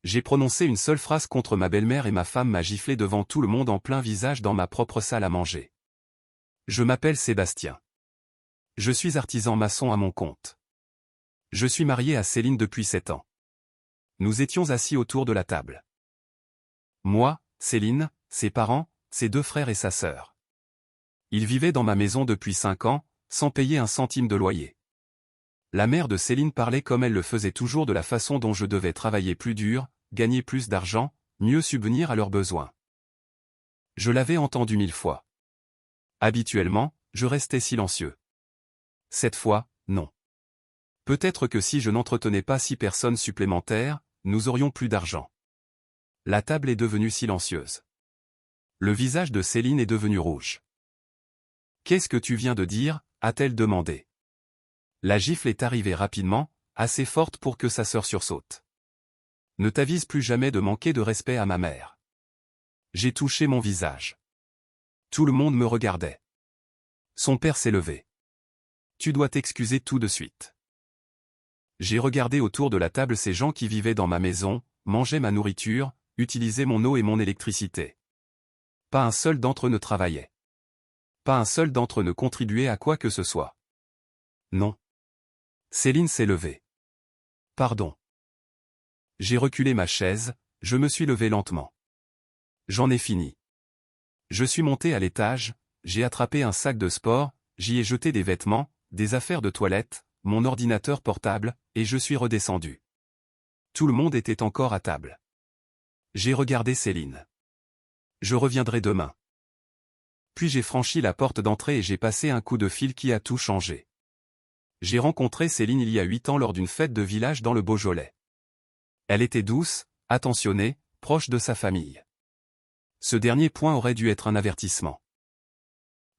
J'ai prononcé une seule phrase contre ma belle-mère et ma femme m'a giflé devant tout le monde en plein visage dans ma propre salle à manger. Je m'appelle Sébastien. Je suis artisan maçon à mon compte. Je suis marié à Céline depuis 7 ans. Nous étions assis autour de la table. Moi, Céline, ses parents, ses 2 frères et sa sœur. Ils vivaient dans ma maison depuis 5 ans, sans payer un centime de loyer. La mère de Céline parlait comme elle le faisait toujours de la façon dont je devais travailler plus dur, gagner plus d'argent, mieux subvenir à leurs besoins. Je l'avais entendu 1000 fois. Habituellement, je restais silencieux. Cette fois, non. Peut-être que si je n'entretenais pas 6 personnes supplémentaires, nous aurions plus d'argent. La table est devenue silencieuse. Le visage de Céline est devenu rouge. « Qu'est-ce que tu viens de dire ?» a-t-elle demandé. La gifle est arrivée rapidement, assez forte pour que sa sœur sursaute. « Ne t'avise plus jamais de manquer de respect à ma mère. » J'ai touché mon visage. Tout le monde me regardait. Son père s'est levé. « Tu dois t'excuser tout de suite. » J'ai regardé autour de la table ces gens qui vivaient dans ma maison, mangeaient ma nourriture, utilisaient mon eau et mon électricité. Pas un seul d'entre eux ne travaillait. Pas un seul d'entre eux ne contribuait à quoi que ce soit. Non. Céline s'est levée. Pardon. J'ai reculé ma chaise, je me suis levé lentement. J'en ai fini. Je suis monté à l'étage, j'ai attrapé un sac de sport, j'y ai jeté des vêtements, des affaires de toilette, mon ordinateur portable, et je suis redescendu. Tout le monde était encore à table. J'ai regardé Céline. Je reviendrai demain. Puis j'ai franchi la porte d'entrée et j'ai passé un coup de fil qui a tout changé. J'ai rencontré Céline il y a 8 ans lors d'une fête de village dans le Beaujolais. Elle était douce, attentionnée, proche de sa famille. Ce dernier point aurait dû être un avertissement.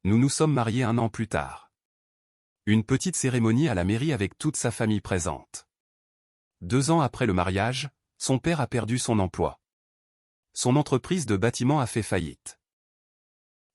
Nous nous sommes mariés 1 an plus tard. Une petite cérémonie à la mairie avec toute sa famille présente. 2 ans après le mariage, son père a perdu son emploi. Son entreprise de bâtiment a fait faillite.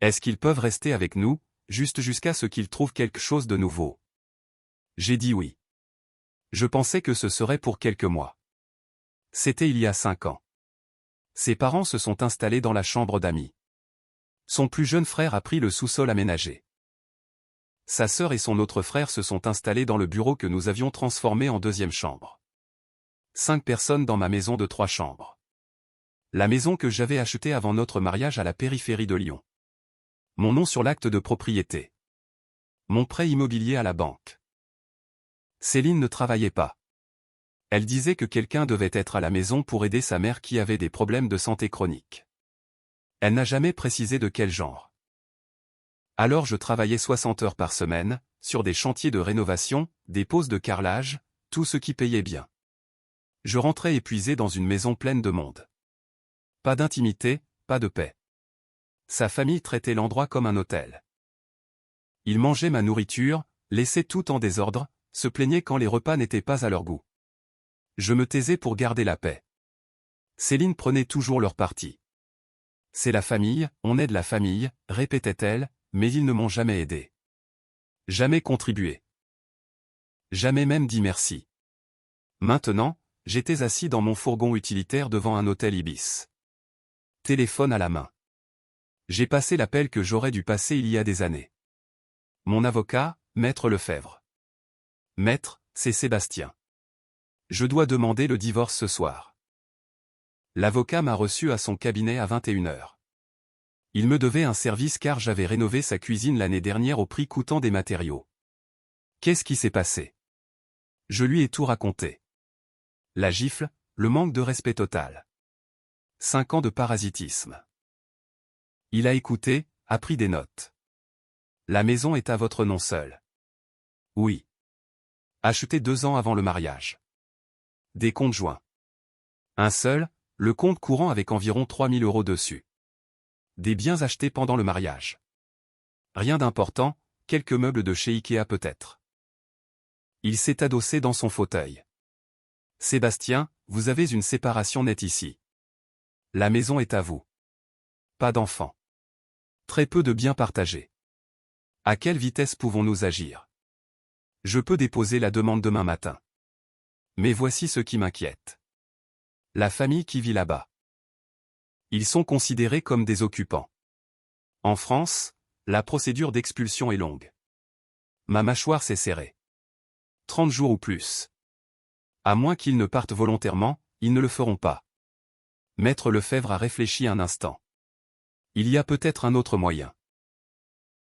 Est-ce qu'ils peuvent rester avec nous, juste jusqu'à ce qu'ils trouvent quelque chose de nouveau? J'ai dit oui. Je pensais que ce serait pour quelques mois. C'était il y a 5 ans. Ses parents se sont installés dans la chambre d'amis. Son plus jeune frère a pris le sous-sol aménagé. Sa sœur et son autre frère se sont installés dans le bureau que nous avions transformé en 2e chambre. 5 personnes dans ma maison de 3 chambres. La maison que j'avais achetée avant notre mariage à la périphérie de Lyon. Mon nom sur l'acte de propriété. Mon prêt immobilier à la banque. Céline ne travaillait pas. Elle disait que quelqu'un devait être à la maison pour aider sa mère qui avait des problèmes de santé chronique. Elle n'a jamais précisé de quel genre. Alors je travaillais 60 heures par semaine, sur des chantiers de rénovation, des pauses de carrelage, tout ce qui payait bien. Je rentrais épuisé dans une maison pleine de monde. Pas d'intimité, pas de paix. Sa famille traitait l'endroit comme un hôtel. Ils mangeaient ma nourriture, laissaient tout en désordre, se plaignaient quand les repas n'étaient pas à leur goût. Je me taisais pour garder la paix. Céline prenait toujours leur parti. C'est la famille, on aide la famille, répétait-elle, mais ils ne m'ont jamais aidé. Jamais contribué. Jamais même dit merci. Maintenant, j'étais assis dans mon fourgon utilitaire devant un hôtel Ibis. Téléphone à la main. J'ai passé l'appel que j'aurais dû passer il y a des années. Mon avocat, Maître Lefebvre. Maître, c'est Sébastien. Je dois demander le divorce ce soir. L'avocat m'a reçu à son cabinet à 21h. Il me devait un service car j'avais rénové sa cuisine l'année dernière au prix coûtant des matériaux. Qu'est-ce qui s'est passé? Je lui ai tout raconté. La gifle, le manque de respect total. 5 ans de parasitisme. Il a écouté, a pris des notes. La maison est à votre nom seul. Oui. Acheté 2 ans avant le mariage. Des comptes joints. Un seul, le compte courant avec environ 3000 € dessus. Des biens achetés pendant le mariage. Rien d'important, quelques meubles de chez Ikea peut-être. Il s'est adossé dans son fauteuil. Sébastien, vous avez une séparation nette ici. La maison est à vous. Pas d'enfants. Très peu de biens partagés. À quelle vitesse pouvons-nous agir? Je peux déposer la demande demain matin. Mais voici ce qui m'inquiète. La famille qui vit là-bas. Ils sont considérés comme des occupants. En France, la procédure d'expulsion est longue. Ma mâchoire s'est serrée. 30 jours ou plus. À moins qu'ils ne partent volontairement, ils ne le feront pas. Maître Lefebvre a réfléchi un instant. Il y a peut-être un autre moyen.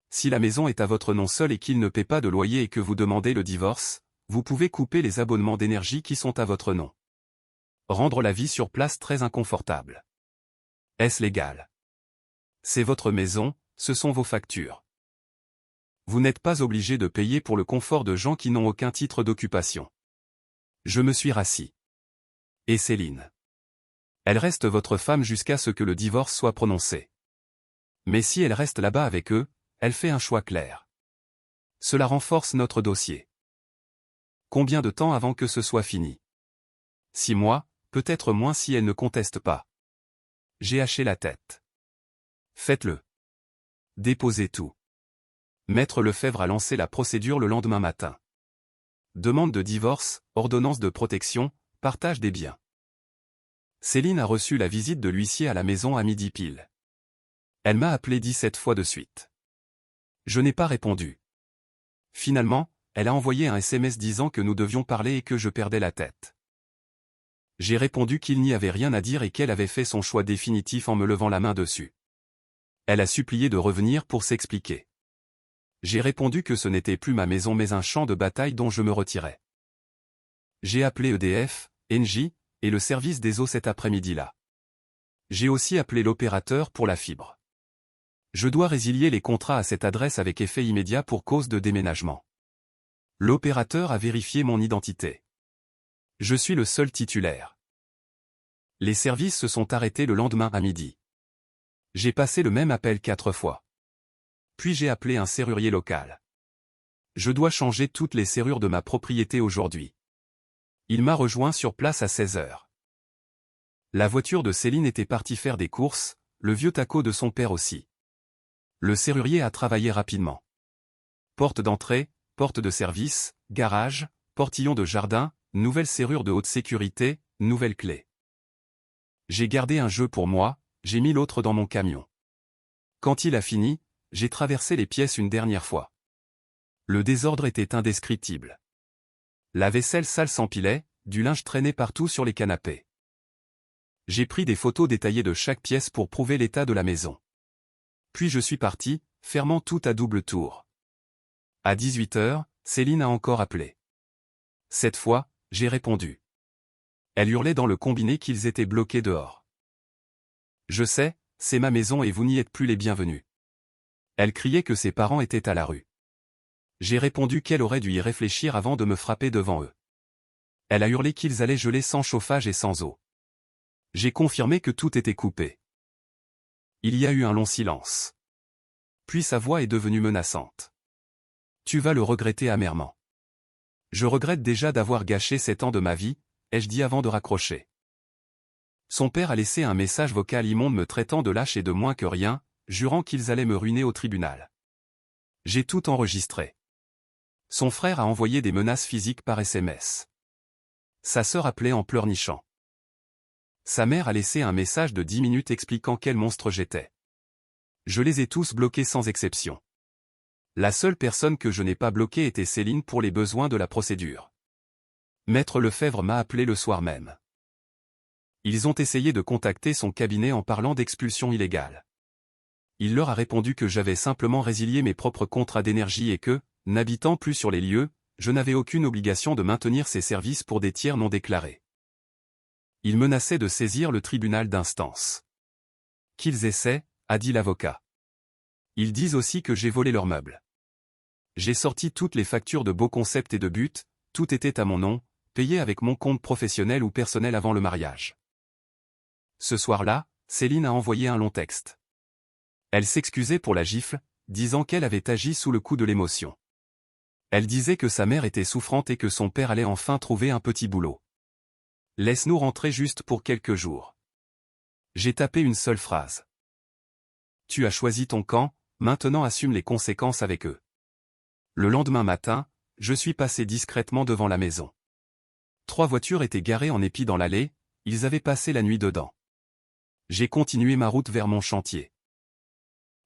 Si la maison est à votre nom seul et qu'il ne paie pas de loyer et que vous demandez le divorce, vous pouvez couper les abonnements d'énergie qui sont à votre nom. Rendre la vie sur place très inconfortable. Est-ce légal? C'est votre maison, ce sont vos factures. Vous n'êtes pas obligé de payer pour le confort de gens qui n'ont aucun titre d'occupation. Je me suis rassis. Et Céline? Elle reste votre femme jusqu'à ce que le divorce soit prononcé. Mais si elle reste là-bas avec eux, elle fait un choix clair. Cela renforce notre dossier. Combien de temps avant que ce soit fini? 6 mois, peut-être moins si elle ne conteste pas. J'ai haché la tête. Faites-le. Déposez tout. Maître Lefebvre a lancé la procédure le lendemain matin. Demande de divorce, ordonnance de protection, partage des biens. Céline a reçu la visite de l'huissier à la maison à midi pile. Elle m'a appelé 17 fois de suite. Je n'ai pas répondu. Finalement, elle a envoyé un SMS disant que nous devions parler et que je perdais la tête. J'ai répondu qu'il n'y avait rien à dire et qu'elle avait fait son choix définitif en me levant la main dessus. Elle a supplié de revenir pour s'expliquer. J'ai répondu que ce n'était plus ma maison mais un champ de bataille dont je me retirais. J'ai appelé EDF, Engie, et le service des eaux cet après-midi-là. J'ai aussi appelé l'opérateur pour la fibre. Je dois résilier les contrats à cette adresse avec effet immédiat pour cause de déménagement. L'opérateur a vérifié mon identité. Je suis le seul titulaire. Les services se sont arrêtés le lendemain à midi. J'ai passé le même appel 4 fois. Puis j'ai appelé un serrurier local. Je dois changer toutes les serrures de ma propriété aujourd'hui. Il m'a rejoint sur place à 16 heures. La voiture de Céline était partie faire des courses, le vieux taco de son père aussi. Le serrurier a travaillé rapidement. Porte d'entrée, porte de service, garage, portillon de jardin, nouvelle serrure de haute sécurité, nouvelle clé. J'ai gardé un jeu pour moi, j'ai mis l'autre dans mon camion. Quand il a fini, j'ai traversé les pièces une dernière fois. Le désordre était indescriptible. La vaisselle sale s'empilait, du linge traînait partout sur les canapés. J'ai pris des photos détaillées de chaque pièce pour prouver l'état de la maison. Puis je suis parti, fermant tout à double tour. À 18 heures, Céline a encore appelé. Cette fois, j'ai répondu. Elle hurlait dans le combiné qu'ils étaient bloqués dehors. Je sais, c'est ma maison et vous n'y êtes plus les bienvenus. Elle criait que ses parents étaient à la rue. J'ai répondu qu'elle aurait dû y réfléchir avant de me frapper devant eux. Elle a hurlé qu'ils allaient geler sans chauffage et sans eau. J'ai confirmé que tout était coupé. Il y a eu un long silence. Puis sa voix est devenue menaçante. Tu vas le regretter amèrement. Je regrette déjà d'avoir gâché 7 ans de ma vie, ai-je dit avant de raccrocher. Son père a laissé un message vocal immonde me traitant de lâche et de moins que rien, jurant qu'ils allaient me ruiner au tribunal. J'ai tout enregistré. Son frère a envoyé des menaces physiques par SMS. Sa sœur appelait en pleurnichant. Sa mère a laissé un message de 10 minutes expliquant quel monstre j'étais. Je les ai tous bloqués sans exception. La seule personne que je n'ai pas bloquée était Céline pour les besoins de la procédure. Maître Lefebvre m'a appelé le soir même. Ils ont essayé de contacter son cabinet en parlant d'expulsion illégale. Il leur a répondu que j'avais simplement résilié mes propres contrats d'énergie et que, n'habitant plus sur les lieux, je n'avais aucune obligation de maintenir ces services pour des tiers non déclarés. Ils menaçaient de saisir le tribunal d'instance. Qu'ils essaient, a dit l'avocat. Ils disent aussi que j'ai volé leurs meubles. J'ai sorti toutes les factures de Beau Concept et de But, tout était à mon nom, payé avec mon compte professionnel ou personnel avant le mariage. Ce soir-là, Céline a envoyé un long texte. Elle s'excusait pour la gifle, disant qu'elle avait agi sous le coup de l'émotion. Elle disait que sa mère était souffrante et que son père allait enfin trouver un petit boulot. Laisse-nous rentrer juste pour quelques jours. J'ai tapé une seule phrase. Tu as choisi ton camp, maintenant assume les conséquences avec eux. Le lendemain matin, je suis passé discrètement devant la maison. 3 voitures étaient garées en épi dans l'allée, ils avaient passé la nuit dedans. J'ai continué ma route vers mon chantier.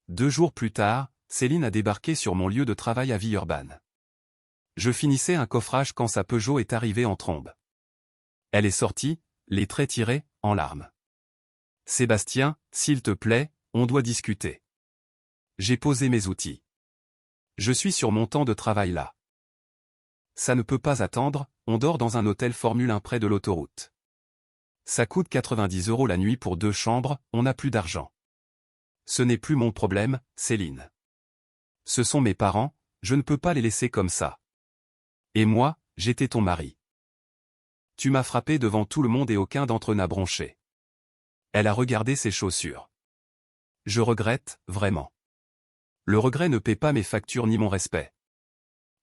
2 jours plus tard, Céline a débarqué sur mon lieu de travail à Villeurbanne. Je finissais un coffrage quand sa Peugeot est arrivée en trombe. Elle est sortie, les traits tirés, en larmes. « Sébastien, s'il te plaît, on doit discuter. » J'ai posé mes outils. Je suis sur mon temps de travail là. Ça ne peut pas attendre, on dort dans un hôtel Formule 1 près de l'autoroute. Ça coûte 90 € la nuit pour 2 chambres, on n'a plus d'argent. Ce n'est plus mon problème, Céline. Ce sont mes parents, je ne peux pas les laisser comme ça. Et moi, j'étais ton mari. Tu m'as frappé devant tout le monde et aucun d'entre eux n'a bronché. Elle a regardé ses chaussures. Je regrette, vraiment. Le regret ne paie pas mes factures ni mon respect.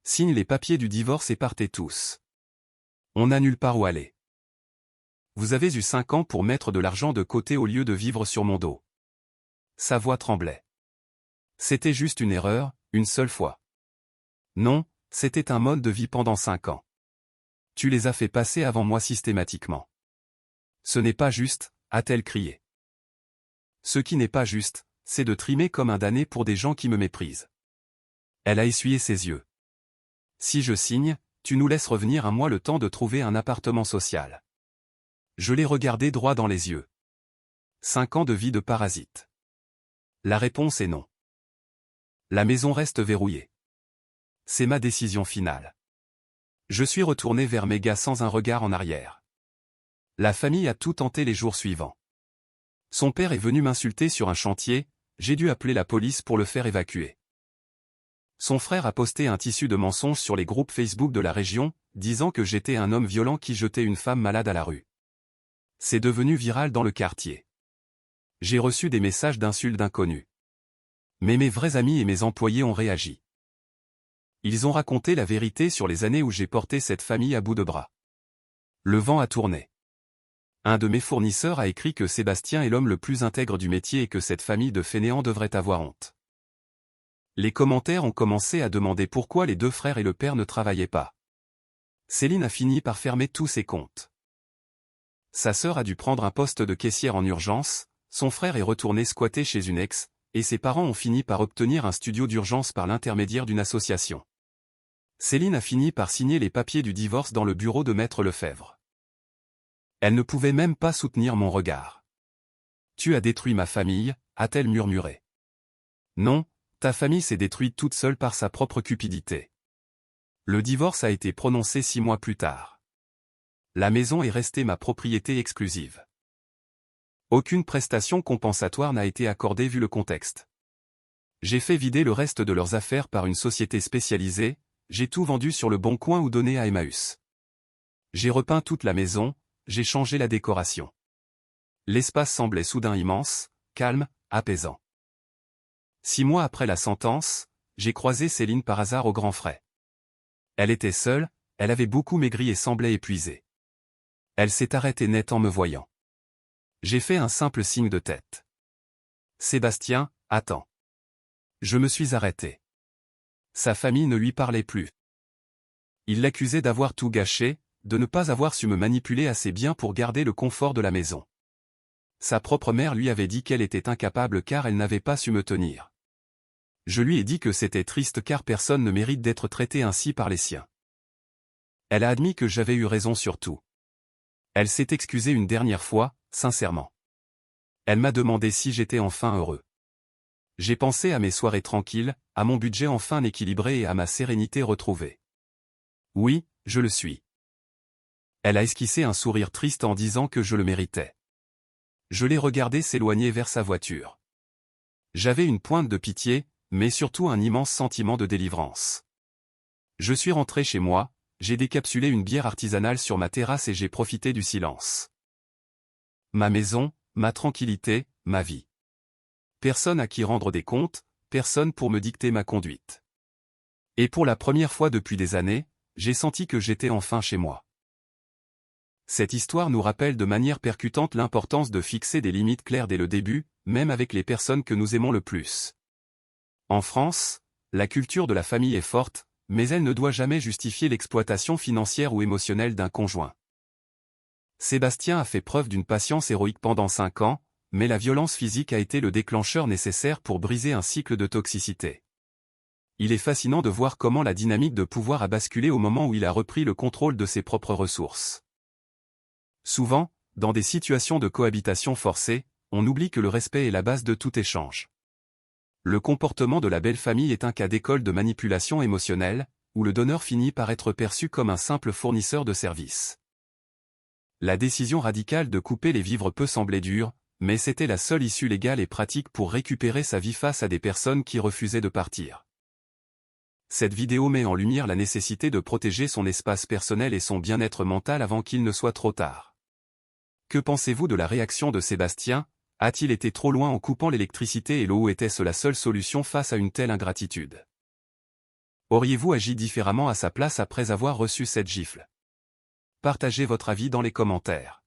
Signe les papiers du divorce et partez tous. On n'a nulle part où aller. Vous avez eu 5 ans pour mettre de l'argent de côté au lieu de vivre sur mon dos. Sa voix tremblait. C'était juste une erreur, une seule fois. Non, c'était un mode de vie pendant 5 ans. Tu les as fait passer avant moi systématiquement. Ce n'est pas juste, a-t-elle crié. Ce qui n'est pas juste, c'est de trimer comme un damné pour des gens qui me méprisent. Elle a essuyé ses yeux. Si je signe, tu nous laisses revenir un mois le temps de trouver un appartement social. Je l'ai regardé droit dans les yeux. 5 ans de vie de parasite. La réponse est non. La maison reste verrouillée. C'est ma décision finale. Je suis retourné vers mes gars sans un regard en arrière. La famille a tout tenté les jours suivants. Son père est venu m'insulter sur un chantier, j'ai dû appeler la police pour le faire évacuer. Son frère a posté un tissu de mensonges sur les groupes Facebook de la région, disant que j'étais un homme violent qui jetait une femme malade à la rue. C'est devenu viral dans le quartier. J'ai reçu des messages d'insultes d'inconnus. Mais mes vrais amis et mes employés ont réagi. Ils ont raconté la vérité sur les années où j'ai porté cette famille à bout de bras. Le vent a tourné. Un de mes fournisseurs a écrit que Sébastien est l'homme le plus intègre du métier et que cette famille de fainéants devrait avoir honte. Les commentaires ont commencé à demander pourquoi les 2 frères et le père ne travaillaient pas. Céline a fini par fermer tous ses comptes. Sa sœur a dû prendre un poste de caissière en urgence, son frère est retourné squatter chez une ex, et ses parents ont fini par obtenir un studio d'urgence par l'intermédiaire d'une association. Céline a fini par signer les papiers du divorce dans le bureau de Maître Lefebvre. Elle ne pouvait même pas soutenir mon regard. « Tu as détruit ma famille », a-t-elle murmuré. « Non, ta famille s'est détruite toute seule par sa propre cupidité. » Le divorce a été prononcé 6 mois plus tard. La maison est restée ma propriété exclusive. Aucune prestation compensatoire n'a été accordée vu le contexte. J'ai fait vider le reste de leurs affaires par une société spécialisée, j'ai tout vendu sur le Bon Coin ou donné à Emmaüs. J'ai repeint toute la maison, j'ai changé la décoration. L'espace semblait soudain immense, calme, apaisant. 6 mois après la sentence, j'ai croisé Céline par hasard au Grand Frais. Elle était seule, elle avait beaucoup maigri et semblait épuisée. Elle s'est arrêtée net en me voyant. J'ai fait un simple signe de tête. « Sébastien, attends. » Je me suis arrêté. Sa famille ne lui parlait plus. Il l'accusait d'avoir tout gâché, de ne pas avoir su me manipuler assez bien pour garder le confort de la maison. Sa propre mère lui avait dit qu'elle était incapable car elle n'avait pas su me tenir. Je lui ai dit que c'était triste car personne ne mérite d'être traité ainsi par les siens. Elle a admis que j'avais eu raison sur tout. Elle s'est excusée une dernière fois, sincèrement. Elle m'a demandé si j'étais enfin heureux. J'ai pensé à mes soirées tranquilles, à mon budget enfin équilibré et à ma sérénité retrouvée. Oui, je le suis. Elle a esquissé un sourire triste en disant que je le méritais. Je l'ai regardé s'éloigner vers sa voiture. J'avais une pointe de pitié, mais surtout un immense sentiment de délivrance. Je suis rentré chez moi, j'ai décapsulé une bière artisanale sur ma terrasse et j'ai profité du silence. Ma maison, ma tranquillité, ma vie. Personne à qui rendre des comptes, personne pour me dicter ma conduite. Et pour la première fois depuis des années, j'ai senti que j'étais enfin chez moi. Cette histoire nous rappelle de manière percutante l'importance de fixer des limites claires dès le début, même avec les personnes que nous aimons le plus. En France, la culture de la famille est forte, mais elle ne doit jamais justifier l'exploitation financière ou émotionnelle d'un conjoint. Sébastien a fait preuve d'une patience héroïque pendant 5 ans, mais la violence physique a été le déclencheur nécessaire pour briser un cycle de toxicité. Il est fascinant de voir comment la dynamique de pouvoir a basculé au moment où il a repris le contrôle de ses propres ressources. Souvent, dans des situations de cohabitation forcée, on oublie que le respect est la base de tout échange. Le comportement de la belle famille est un cas d'école de manipulation émotionnelle, où le donneur finit par être perçu comme un simple fournisseur de services. La décision radicale de couper les vivres peut sembler dure, mais c'était la seule issue légale et pratique pour récupérer sa vie face à des personnes qui refusaient de partir. Cette vidéo met en lumière la nécessité de protéger son espace personnel et son bien-être mental avant qu'il ne soit trop tard. Que pensez-vous de la réaction de Sébastien? A-t-il été trop loin en coupant l'électricité et l'eau ou était-ce la seule solution face à une telle ingratitude? Auriez-vous agi différemment à sa place après avoir reçu cette gifle? Partagez votre avis dans les commentaires.